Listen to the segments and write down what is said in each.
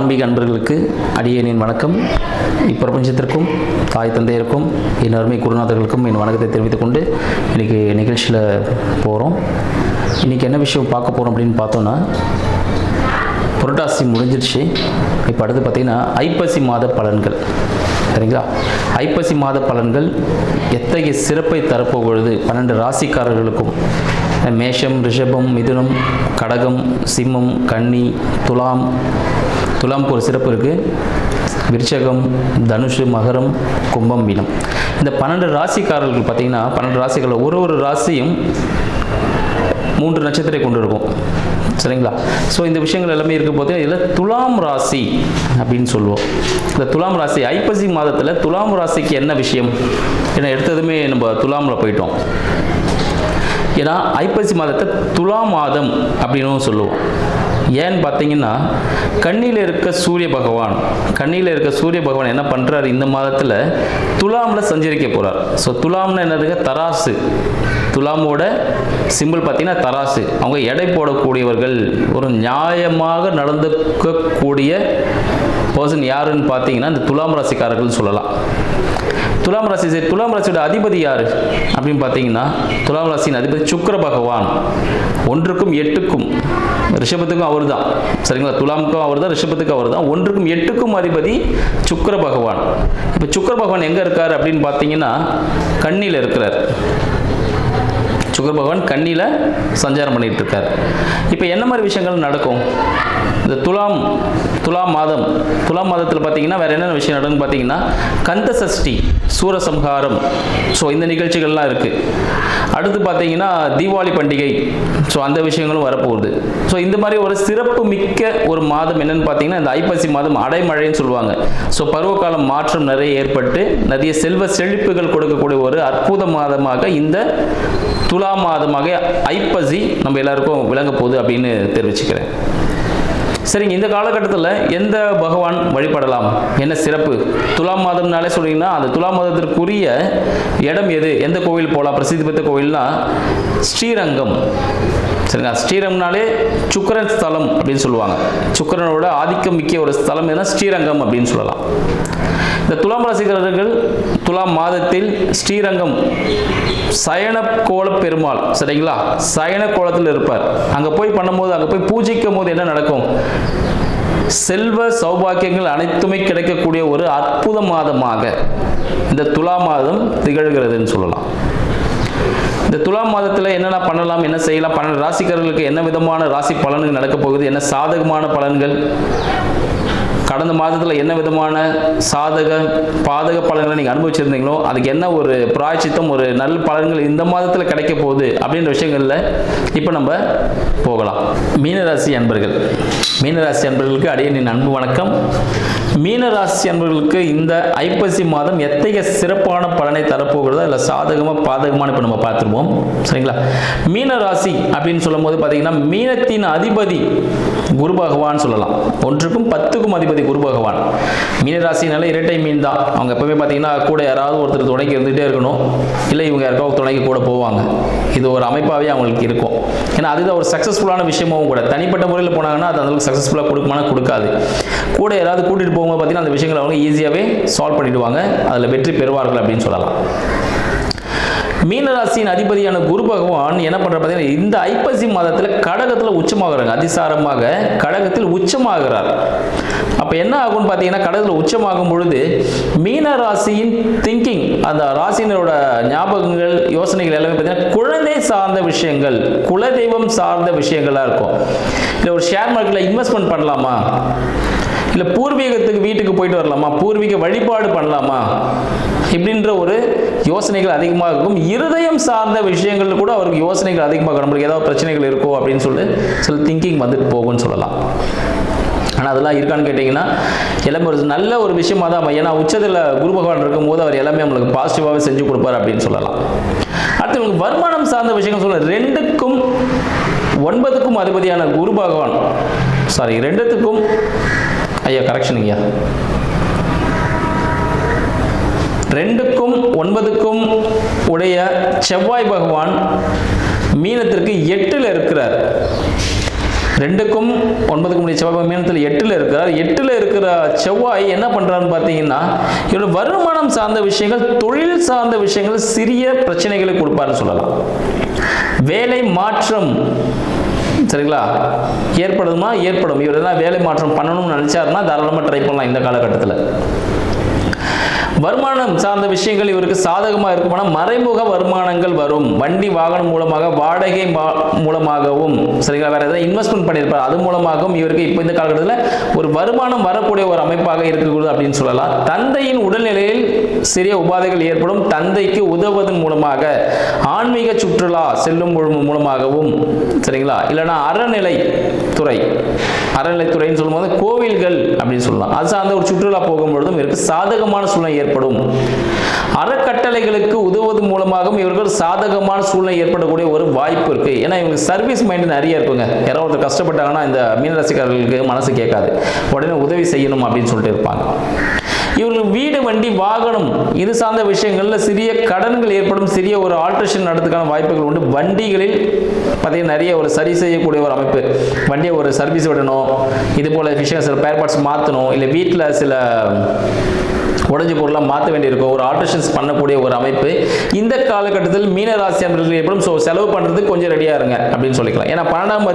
ஆன்மீக அன்பர்களுக்கு அடியேனின் வணக்கம். இப்பிரபஞ்சத்திற்கும் தாய் தந்தையருக்கும் என் அருமை குருநாதர்களுக்கும் என் வணக்கத்தை தெரிவித்துக் கொண்டு இன்றைக்கி நிகழ்ச்சியில் போகிறோம். இன்றைக்கி என்ன விஷயம் பார்க்க போகிறோம் அப்படின்னு பார்த்தோன்னா, புரட்டாசி முடிஞ்சிருச்சு. இப்போ அடுத்து பார்த்திங்கன்னா ஐப்பசி மாத பலன்கள். சரிங்களா? ஐப்பசி மாத பலன்கள் எத்தகைய சிறப்பை தரப்போகிறது 12 ராசிக்காரர்களுக்கும். மேஷம், ரிஷபம், மிதுனம், கடகம், சிம்மம், கன்னி, துலாமுக்கு ஒரு சிறப்பு இருக்குது. விருச்சகம், தனுஷு, மகரம், கும்பம், மீனம். இந்த 12 ராசிக்காரர்கள் பார்த்திங்கன்னா 12 ராசிகளில் ஒரு ராசியும் 3 நட்சத்திரத்தை கொண்டு இருக்கும். சரிங்களா? ஸோ இந்த விஷயங்கள் எல்லாமே இருக்கும் போது இதில் துலாம் ராசி அப்படின்னு சொல்லுவோம். இந்த துலாம் ராசி ஐப்பசி மாதத்தில் துலாம் ராசிக்கு என்ன விஷயம்? ஏன்னா எடுத்ததுமே நம்ம துலாமில் போயிட்டோம். ஏன்னா ஐப்பசி மாதத்தை துலா மாதம் அப்படின்னு சொல்லுவோம். ஏன்னு பார்த்தீங்கன்னா, கண்ணியில் இருக்க சூரிய பகவான் என்ன பண்ணுறாரு, இந்த மாதத்தில் துலாமில் சஞ்சரிக்க போகிறார். ஸோ துலாம்னு என்னதுங்க? தராசு. துலாமோட சிம்பிள் பார்த்தீங்கன்னா தராசு. அவங்க எடை போடக்கூடியவர்கள், ஒரு நியாயமாக நடந்துக்கக்கூடிய பர்சன் யாருன்னு பார்த்தீங்கன்னா இந்த துலாம் ராசிக்காரர்கள் சொல்லலாம். துலாம் ராசியோட அதிபதி யார் அப்படின்னு பார்த்தீங்கன்னா, துலாம் ராசியின் அதிபதி சுக்கிர பகவான். 1க்கும் 8க்கும், ரிஷபத்துக்கும் அவர் தான். சரிங்களா? துலாமுக்கும் அவர் தான், ரிஷபத்துக்கும் அவர் தான். 1க்கும் 8க்கும் அதிபதி சுக்கிர பகவான். இப்போ சுக்கிர பகவான் எங்கே இருக்கார் அப்படின்னு பார்த்தீங்கன்னா, கன்னியில் இருக்கிறார். சுக்கிர பகவான் கன்னியில் சஞ்சாரம் பண்ணிட்டு இருக்கார். இப்போ என்ன மாதிரி விஷயங்கள் நடக்கும் இந்த துலாம் மாதத்தில் பார்த்தீங்கன்னா வேறு என்னென்ன விஷயம் நடக்குன்னு பார்த்தீங்கன்னா, கந்த சஷ்டி, சூரசம்ஹாரம், ஸோ இந்த நிகழ்ச்சிகள்லாம் இருக்குது. அடுத்து பார்த்தீங்கன்னா தீபாவளி பண்டிகை, ஸோ அந்த விஷயங்களும் வரப்போகுது. ஸோ இந்த மாதிரி ஒரு சிறப்பு மிக்க ஒரு மாதம் என்னென்னு பார்த்தீங்கன்னா இந்த ஐப்பசி மாதம் அடைமழைன்னு சொல்லுவாங்க. ஸோ பருவகாலம் மாற்றம் நிறைய ஏற்பட்டு நிறைய செல்வ செழிப்புகள் கொடுக்கக்கூடிய ஒரு அற்புத மாதமாக இந்த துலா மாதமாக ஐப்பசி நம்ம எல்லாருக்கும் விளங்க போகுது அப்படின்னு தெரிவிச்சுக்கிறேன். சரிங்க, இந்த காலகட்டத்தில் எந்த பகவான் வழிபடலாம், என்ன சிறப்பு? துலாம் மாதம்னாலே சொன்னீங்கன்னா அந்த துலாம் மாதத்திற்குரிய இடம் எது, எந்த கோவில் போகலாம்? பிரசித்தி பெற்ற கோவில்னா ஸ்ரீரங்கம். சரிங்களா? ஸ்ரீரங்கம்னாலே சுக்கிரன் ஸ்தலம் அப்படின்னு சொல்லுவாங்க. சுக்கிரனோட ஆதிக்கம் மிக்க ஒரு ஸ்தலம் எதுனா ஸ்ரீரங்கம் அப்படின்னு சொல்லலாம். இந்த துலாம் ராசிக்காரர்கள் துலாம் மாதத்தில் ஸ்ரீரங்கம் சயன கோல பெருமாள், சரிங்களா, சயன கோலத்தில் இருப்பார். அங்கே போய் பண்ணும்போது, அங்கே போய் பூஜிக்கும் போது என்ன நடக்கும்? செல்வ சௌபாக்கியங்கள் அனைத்துமே கிடைக்கக்கூடிய ஒரு அற்புத மாதமாக இந்த துலா மாதம் திகழ்கிறதுன்னு சொல்லலாம். இந்த துலாம் மாதத்தில் என்னென்ன பண்ணலாம், என்ன செய்யலாம், 12 ராசிக்காரர்களுக்கு என்ன விதமான ராசி பலன்கள் நடக்க போகுது, என்ன சாதகமான பலன்கள், கடந்த மாதத்தில் என்ன விதமான பாதக பலன்களை நீங்கள் அனுபவிச்சிருந்தீங்களோ அதுக்கு என்ன ஒரு பிராயச்சித்தம், ஒரு நல்ல பலன்கள் இந்த மாதத்தில் கிடைக்க போகுது அப்படின்ற விஷயங்களில் இப்போ நம்ம போகலாம். மீனராசி அன்பர்களுக்கு அடியேனின் அன்பு வணக்கம். மீனராசி அன்பர்களுக்கு இந்த ஐப்பசி மாதம் எத்தகைய சிறப்பான பலனை தரப்போகிறதோ இல்லை சாதகமாக பாதகமான இப்போ நம்ம பார்த்துருவோம். சரிங்களா? மீனராசி அப்படின்னு சொல்லும் போது பார்த்தீங்கன்னா மீனத்தின் அதிபதி குரு பகவான் சொல்லலாம். 1க்கும் 10க்கும் அதிபதி குரு பகவான். மீனராசினால இரட்டை மீன் தான். அவங்க எப்பவுமே பார்த்தீங்கன்னா கூட யாராவது ஒருத்தர் துணைக்கு இருந்துகிட்டே இருக்கணும், இல்லை இவங்க யாருக்காவது துணைக்கு கூட போவாங்க. இது ஒரு அமைப்பாகவே அவங்களுக்கு இருக்கும். ஏன்னா அதுதான் ஒரு சக்ஸஸ்ஃபுல்லான விஷயமும் கூட. தனிப்பட்ட முறையில் போனாங்கன்னா அது அந்த சக்ஸஸ்ஃபுல்லாக கொடுக்காது. கூட யாராவது கூட்டிகிட்டு போகும்போது பார்த்தீங்கன்னா அந்த விஷயங்களை அவங்க ஈஸியாகவே சால்வ் பண்ணிடுவாங்க, அதில் வெற்றி பெறுவார்கள் அப்படின்னு சொல்லலாம். மீனராசியின் அதிபதியான குரு பகவான் என்ன பண்ற பார்த்தீங்கன்னா இந்த ஐப்பசி மாதத்தில் கடகத்தில் உச்சமாகிறாங்க. அதிசாரமாக கடகத்தில் உச்சமாகிறார். அப்போ என்ன ஆகும்னு பார்த்தீங்கன்னா, கடகத்தில் உச்சமாகும் பொழுது மீனராசியின் திங்கிங், அந்த ராசினரோட ஞாபகங்கள், யோசனைகள் எல்லாமே பார்த்தீங்கன்னா குழந்தை சார்ந்த விஷயங்கள், குலதெய்வம் சார்ந்த விஷயங்களாக இருக்கும். இல்லை ஒரு ஷேர் மார்க்கெட்டில் இன்வெஸ்ட்மெண்ட் பண்ணலாமா, இல்லை பூர்வீகத்துக்கு வீட்டுக்கு போயிட்டு வரலாமா, பூர்வீக வழிபாடு பண்ணலாமா, இப்படின்ற ஒரு யோசனைகள் அதிகமாக இருக்கும். இருதயம் சார்ந்த விஷயங்கள் கூட அவருக்கு யோசனைகள் அதிகமாக, நம்மளுக்கு ஏதாவது பிரச்சனைகள் இருக்கோ அப்படின்னு சொல்லி சில திங்கிங் வந்துட்டு போகும்னு சொல்லலாம். ஆனால் அதெல்லாம் இருக்கான்னு கேட்டிங்கன்னா எல்லாமே ஒரு நல்ல ஒரு விஷயமா தான். ஏன்னா உச்சத்தில் குரு பகவான் இருக்கும்போது அவர் எல்லாமே நம்மளுக்கு பாசிட்டிவாகவே செஞ்சு கொடுப்பார் அப்படின்னு சொல்லலாம். அடுத்து உங்களுக்கு வருமானம் சார்ந்த விஷயங்கள் சொல்ல 2க்கும் 9க்கும் அதிபதியான குரு பகவான், 2க்கும் கரெக்ஷனுங்கய்யா, 2க்கும் 9க்கும் உடைய செவ்வாய் பகவான் மீனத்திற்கு 8ல் இருக்கிறார். 2க்கும் 9க்கும் முடிய செவ்வாய் மீனத்தில் 8ல் இருக்கிறார். 8ல் இருக்கிற செவ்வாய் என்ன பண்றாருன்னு பார்த்தீங்கன்னா, இவரோட வருமானம் சார்ந்த விஷயங்கள், தொழில் சார்ந்த விஷயங்கள் சிறிய பிரச்சனைகளை கொடுப்பாருன்னு சொல்லலாம். வேலை மாற்றம் சரிங்களா ஏற்படுமா? ஏற்படும். இவர் எதாவது வேலை மாற்றம் பண்ணணும்னு நினைச்சாருன்னா தாராளமாக ட்ரை பண்ணலாம் இந்த காலகட்டத்தில். வருமானம் சார்ந்த விஷயங்கள் இவருக்கு சாதகமாக இருக்குமானா மறைமுக வருமானங்கள் வரும். வண்டி வாகனம் மூலமாக, வாடகை மூலமாகவும் சரிங்களா, வேற ஏதாவது இன்வெஸ்ட்மெண்ட் பண்ணியிருப்பார், அது மூலமாகவும் இவருக்கு இப்போ இந்த காலகட்டத்தில் ஒரு வருமானம் வரக்கூடிய ஒரு அமைப்பாக இருக்கக்கூடாது அப்படின்னு சொல்லலாம். தந்தையின் உடல்நிலையில் சிறிய உபாதைகள் ஏற்படும். தந்தைக்கு உதவுவதன் மூலமாக, ஆன்மீக சுற்றுலா செல்லும் மூலமாகவும் சரிங்களா, இல்லைன்னா அறநிலைத்துறைன்னு சொல்லும்போது கோவில்கள் அப்படின்னு சொல்லலாம், அது சார்ந்த ஒரு சுற்றுலா போகும்பொழுதும் இவருக்கு சாதகமான சூழ்நிலை ஏற்படும். அறக்கட்டளைகளுக்கு உதவுவது மூலமாகவும் இவர்கள் சாதகமான சூழ்நிலை ஏற்படக்கூடிய ஒரு வாய்ப்பு இருக்கு. ஏன்னா இவங்க சர்வீஸ் மைண்ட் நிறைய இருக்குங்க. யாராவது ஒருத்தர் கஷ்டப்பட்டாங்கன்னா இந்த மீனராசிக்காரர்களுக்கு மனசு கேட்காது, உடனே உதவி செய்யணும் அப்படின்னு சொல்லிட்டு இருப்பாங்க. இவர்கள் வீடு, வண்டி, வாகனம் இது சார்ந்த விஷயங்கள்ல சிறிய கடன்கள் ஏற்படும். சிறிய ஒரு ஆல்ட்ரேஷன் நடத்துக்கான வாய்ப்புகள் உண்டு. வண்டிகளில் பார்த்தீங்கன்னா நிறைய ஒரு சரி செய்யக்கூடிய ஒரு அமைப்பு. வண்டியை ஒரு சர்வீஸ் விடணும், இது போல விஷயம், சில ஸ்பேர் பார்ட்ஸ் மாற்றணும், இல்லை வீட்டில் சில உடஞ்சி பொருளாக மாற்ற வேண்டியிருக்கும், ஒரு ஆல்ட்ரேஷன்ஸ் பண்ணக்கூடிய ஒரு அமைப்பு இந்த காலகட்டத்தில் மீனராசி அன்பர்களுக்கு ஏற்படும். ஸோ செலவு பண்ணுறதுக்கு கொஞ்சம் ரெடியாக இருங்க அப்படின்னு சொல்லிக்கலாம். ஏன்னா 12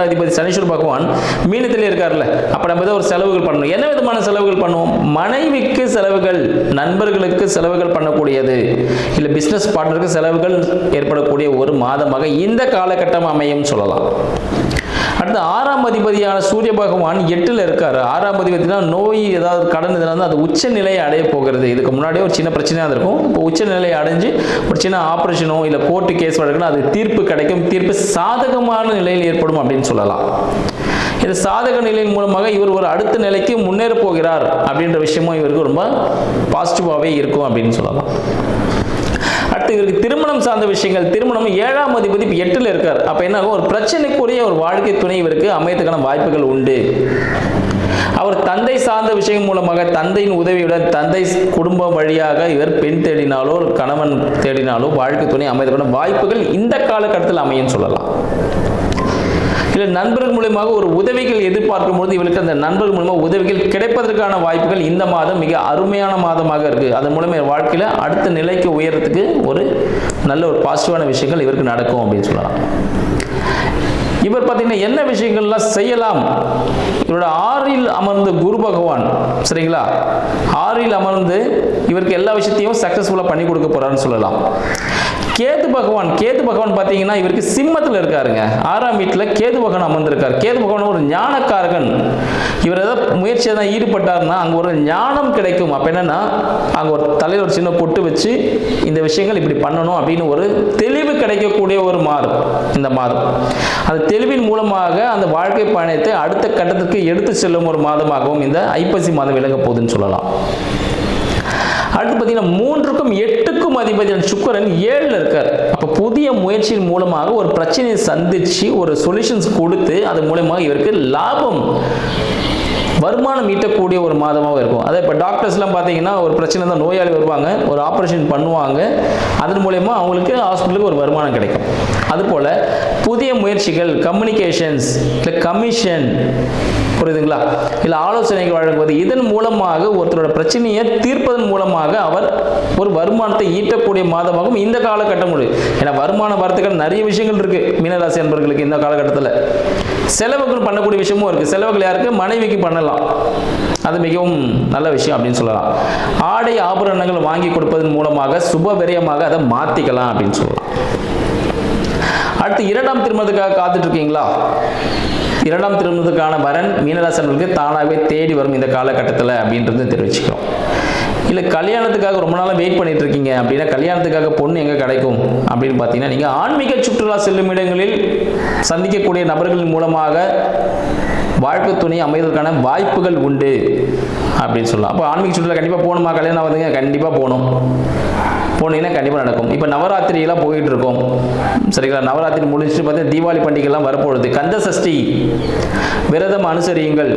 அதிபதி சனீஸ்வர பகவான் மீனத்திலே இருக்கார்ல, அப்போ நம்ம ஏதோ ஒரு செலவுகள் பண்ணணும். என்ன விதமான செலவுகள் பண்ணுவோம்? மனைவிக்கு செலவுகள், நண்பர்களுக்கு செலவுகள் பண்ணக்கூடியது, இல்லை பிஸ்னஸ் பார்ட்னருக்கு செலவுகள் ஏற்படக்கூடிய ஒரு மாதமாக இந்த காலகட்டம் அமையும் சொல்லலாம். அடுத்து 6ஆம் அதிபதியான சூரிய பகவான் 8ல் இருக்காரு. 6ஆம் அதிபதினா நோய், ஏதாவது கடன் இதெல்லாம் அது உச்ச நிலையை அடைய போகிறது. இதுக்கு முன்னாடியே ஒரு சின்ன பிரச்சனையாக இருக்கும், இப்போ உச்ச நிலையை அடைஞ்சு ஒரு சின்ன ஆப்ரேஷனோ இல்லை கோர்ட்டு கேஸ் வழக்குனா அது தீர்ப்பு கிடைக்கும். தீர்ப்பு சாதகமான நிலையில் ஏற்படும் அப்படின்னு சொல்லலாம். இது சாதக நிலையின் மூலமாக இவர் ஒரு அடுத்த நிலைக்கு முன்னேற போகிறார் அப்படின்ற விஷயமும் இவருக்கு ரொம்ப பாசிட்டிவாகவே இருக்கும் அப்படின்னு சொல்லலாம். அடுத்து இவருக்கு திருமணம் சார்ந்த விஷயங்கள். திருமணம் 7ஆம் அதிபதி 8ல் இருக்கார். அப்ப என்ன ஆகும்? ஒரு பிரச்சனைக்குரிய ஒரு வாழ்க்கை துணை இவருக்கு அமையத்துக்கான வாய்ப்புகள் உண்டு. அவர் தந்தை சார்ந்த விஷயம் மூலமாக, தந்தையின் உதவியுடன், தந்தை குடும்பம் வழியாக இவர் பெண் தேடினாலோ கணவன் தேடினாலோ வாழ்க்கை துணை அமையத்துக்கான வாய்ப்புகள் இந்த காலகட்டத்தில் அமையும் சொல்லலாம். இல்லை நண்பர்கள் மூலமாக ஒரு உதவிகள் எதிர்பார்க்கும் பொழுது இவருக்கு அந்த நண்பர்கள் மூலமாக உதவிகள் கிடைப்பதற்கான வாய்ப்புகள் இந்த மாதம் மிக அருமையான மாதமாக இருக்கு. அதன் மூலமாக வாழ்க்கையில் அடுத்த நிலைக்கு உயரத்துக்கு ஒரு நல்ல ஒரு பாசிட்டிவான விஷயங்கள் இவருக்கு நடக்கும் அப்படின்னு சொல்லலாம். இவர் பார்த்தீங்கன்னா என்ன விஷயங்கள்லாம் செய்யலாம்? இவரோட 6ல் அமர்ந்த குரு பகவான் சரிங்களா, 6ல் அமர்ந்து இவருக்கு எல்லா விஷயத்தையும் சக்சஸ்ஃபுல்லாக பண்ணி கொடுக்க போறாருன்னு சொல்லலாம். கேது பகவான் பார்த்தீங்கன்னா இவருக்கு சிம்மத்தில் இருக்காருங்க. 6ஆம் வீட்டில் கேது பகவான் அமர்ந்திருக்கார். கேது பகவான் ஒரு ஞானக்காரகன். இவர் ஏதாவது முயற்சியை தான் ஈடுபட்டார்னா அங்கே ஒரு ஞானம் கிடைக்கும். அப்போ என்னன்னா அங்கே ஒரு தலையில் ஒரு சின்ன பொட்டு வச்சு இந்த விஷயங்கள் இப்படி பண்ணணும் அப்படின்னு ஒரு தெளிவு கிடைக்கக்கூடிய ஒரு மாதம் இந்த மாதம். அந்த தெளிவின் மூலமாக அந்த வாழ்க்கை பயணத்தை அடுத்த கட்டத்துக்கு எடுத்து செல்லும் ஒரு மாதமாகவும் இந்த ஐப்பசி மாதம் விளங்க போகுதுன்னு சொல்லலாம். அடுத்து பார்த்தீங்கன்னா 3க்கும் 8க்கும் அதிபதியான சுக்கிரன் 7ல் இருக்கார். அப்போ புதிய முயற்சியின் மூலமாக ஒரு பிரச்சனையை சந்திச்சு ஒரு சொல்யூஷன்ஸ் கொடுத்து அது மூலமாக இவருக்கு லாபம், வருமானம் ஈட்டக்கூடிய ஒரு மாதமாக இருக்கும். அதே இப்போ டாக்டர்ஸ்லாம் பார்த்தீங்கன்னா ஒரு பிரச்சனை தான், நோயாளி வருவாங்க, ஒரு ஆப்ரேஷன் பண்ணுவாங்க, அதன் மூலயமா அவங்களுக்கு ஹாஸ்பிட்டலுக்கு ஒரு வருமானம் கிடைக்கும். அதுபோல் புதிய முயற்சிகள், கம்யூனிகேஷன்ஸ், இல்லை கமிஷன், புரியுதுங்களா, இல்லை ஆலோசனைகள் வழங்குவது, இதன் மூலமாக ஒருத்தரோட பிரச்சனையை தீர்ப்பதன் மூலமாக அவர் ஒரு வருமானத்தை ஈட்டக்கூடிய மாதமாகவும் இந்த காலகட்டம் உண்டு. ஏன்னா வருமானம் வரத்துக்கு நிறைய விஷயங்கள் இருக்கு மீனராசி அன்பர்களுக்கு இந்த காலகட்டத்தில். செலவுகள் பண்ணக்கூடிய விஷயமும் இருக்கு. செலவுகள் யாருக்கு? மனைவிக்கு பண்ணலாம், அது மிகவும் நல்ல விஷயம் அப்படின்னு சொல்லலாம். ஆடை ஆபரணங்கள் வாங்கி கொடுப்பதன் மூலமாக சுப விரயமாக அதை மாத்திக்கலாம் அப்படின்னு சொல்லலாம். அடுத்து 2ஆம் திருமணத்துக்காக காத்துட்டு இருக்கீங்களா? 2ஆம் திருமணத்துக்கான வரன் மீனராசினர்களுக்கு தானாகவே தேடி வரும் இந்த காலகட்டத்தில் அப்படின்றது தெரிவிச்சுக்கிறோம். இல்லை கல்யாணத்துக்காக ரொம்ப நாளாக வெயிட் பண்ணிட்டு இருக்கீங்க அப்படின்னா கல்யாணத்துக்காக பொண்ணு எங்கே கிடைக்கும் அப்படின்னு பார்த்தீங்கன்னா நீங்கள் ஆன்மீக சுற்றுலா செல்லும் இடங்களில் சந்திக்கக்கூடிய நபர்களின் மூலமாக வாழ்க்கை துணை அமைவதற்கான வாய்ப்புகள் உண்டு அப்படின்னு சொல்லலாம். அப்போ ஆன்மீக சுற்றுலா கண்டிப்பாக போகணுமா? கல்யாணம் ஆகுதுங்க, கண்டிப்பாக போகணும். போனீங்கன்னா கண்டிப்பாக நடக்கும். இப்போ நவராத்திரியெல்லாம் போயிட்டு இருக்கோம் சரிங்களா. நவராத்திரி முடிச்சுட்டு பார்த்தீங்கன்னா தீபாவளி பண்டிகைலாம் வரப்போகுது. கந்த சஷ்டி விரதம் அனுசரியுங்கள்.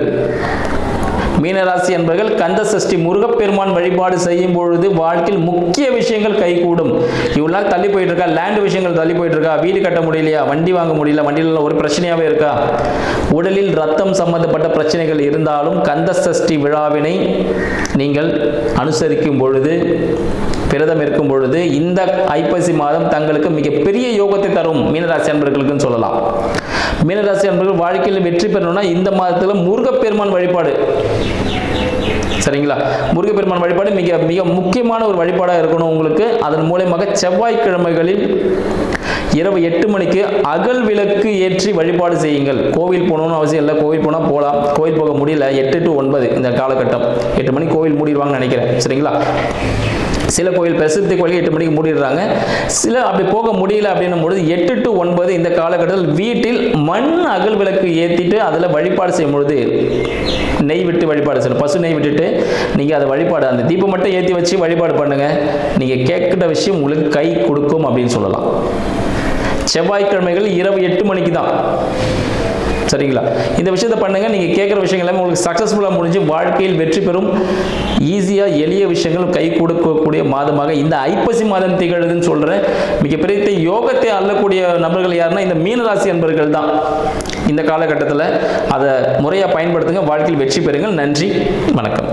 மீனராசி என்பவர்கள் கந்த சஷ்டி முருகப்பெருமான் வழிபாடு செய்யும் பொழுது வாழ்க்கையில் முக்கிய விஷயங்கள் கைகூடும். இவ்வளவு நாள் தள்ளி போயிட்டு இருக்கா, லேண்ட் விஷயங்கள் தள்ளி போயிட்டு இருக்கா, வீடு கட்ட முடியலையா, வண்டி வாங்க முடியல, வண்டியில் ஒரு பிரச்சனையாவே இருக்கா, உடலில் ரத்தம் சம்பந்தப்பட்ட பிரச்சனைகள் இருந்தாலும் கந்த சஷ்டி விழாவினை நீங்கள் அனுசரிக்கும் பொழுது, விரதம் இருக்கும் பொழுது இந்த ஐப்பசி மாதம் தங்களுக்கு மிகப்பெரிய யோகத்தை தரும் மீனராசி அன்பர்களுக்கு சொல்லலாம். மீனராசி அன்பர்கள் வாழ்க்கையில் வெற்றி பெறணும்னா இந்த மாதத்தில் முருகப்பெருமான் வழிபாடு, சரிங்களா, முருகப்பெருமான் வழிபாடு மிக மிக முக்கியமான ஒரு வழிபாடாக இருக்கணும் உங்களுக்கு. அதன் மூலமாக செவ்வாய்க்கிழமைகளில் இரவு 8 மணிக்கு அகல் விளக்கு ஏற்றி வழிபாடு செய்யுங்கள். கோவில் போகணும்னு அவசியம் இல்லை, கோவில் போனால் போகலாம், கோவில் போக முடியல 8 to 9 இந்த காலகட்டம், 8 மணிக்கு கோவில் மூடிடுவாங்கன்னு நினைக்கிறேன், சரிங்களா. சில கோயில் பிரசித்தி கோயில் 8 மணிக்கு மூடிடுறாங்க, சில அப்படி போக முடியல அப்படின்னும் பொழுது 8 to 9 இந்த காலகட்டத்தில் வீட்டில் மண் அகல் விளக்கு ஏற்றிட்டு அதில் வழிபாடு செய்யும் பொழுது நெய் விட்டு வழிபாடு செய்யணும், பசு நெய் விட்டுட்டு நீங்கள் அதை வழிபாடு, அந்த தீபம் மட்டும் ஏற்றி வச்சு வழிபாடு பண்ணுங்க, நீங்கள் கேட்குற விஷயம் உங்களுக்கு கை கொடுக்கும் அப்படின்னு சொல்லலாம். செவ்வாய்க்கிழமைகள் இரவு 8 மணிக்கு தான், சரிங்களா. இந்த விஷயத்தை பண்ணுங்க, நீங்க கேட்குற விஷயங்கள் எல்லாமே உங்களுக்கு சக்சஸ்ஃபுல்லாக முடிஞ்சு வாழ்க்கையில் வெற்றி பெறும், ஈஸியாக எளிய விஷயங்கள் கை கொடுக்கக்கூடிய மாதமாக இந்த ஐப்பசி மாதம் திகழுதுன்னு சொல்றேன். மிகப்பெரிய யோகத்தை அள்ளக்கூடிய நபர்கள் யாருன்னா இந்த மீனராசி என்பவர்கள் தான். இந்த காலகட்டத்தில் அதை முறையாக பயன்படுத்துங்க, வாழ்க்கையில் வெற்றி பெறுங்கள். நன்றி, வணக்கம்.